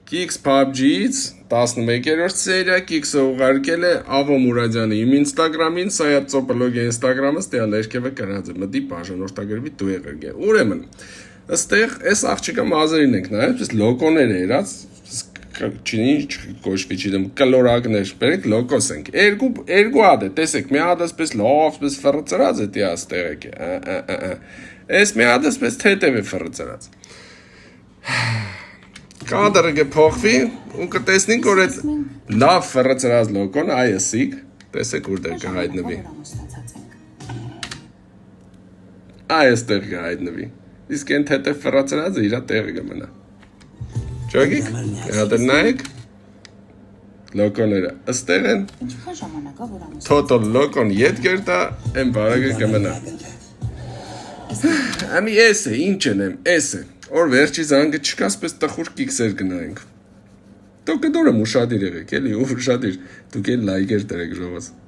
Kix PUBG-ից 11-րդ սերիա Kix-ը ուղարկել է Ավո Մուրադյանի իմ Instagram-ին, սա է ծոպոլոգիա Instagram-ը, ստեղ ներքևը գրած է, մտի բաժանորդագրվի դու եղել։ Ուրեմն, ըստեղ այս աղջիկը մազերին ենք նայել, պես լոկոներ է երած, չինի կոչվի չիդեմ, կլորակներ, բերեք լոկոս ենք։ Երկու հատ է, տեսեք, մի հատ ասպես լավ, պես ֆռծրած է տիա ստեղ եք։ Այս մի հատ ասպես թեթև է ֆռծրած։ Կադրը կփոխվի ու կտեսնենք, որ այդ լավ ֆռծրած լոկոն այսիկ, տեսեք որտեղ կհայտնվի։ Այստեղ կհայտնվի։ Իսկ այն թեթև ֆռծրածը իր տեղը կմնա։ Ճոգիկ, հատ նայեք լոկոները ըստեղ են։ Total լոկոն ետ կերտա, այն բարակը կմնա։ Ամի էս է, ինչ եմ, էս է։ Որ վերջի զանգը չկա, սպես տխուր Kix-էր գնայինք։ Դուք դուրը ուշադիր եղեք, էլի, ուշադիր։ Դուք էլ լայքեր դրեք ժողովուրդ։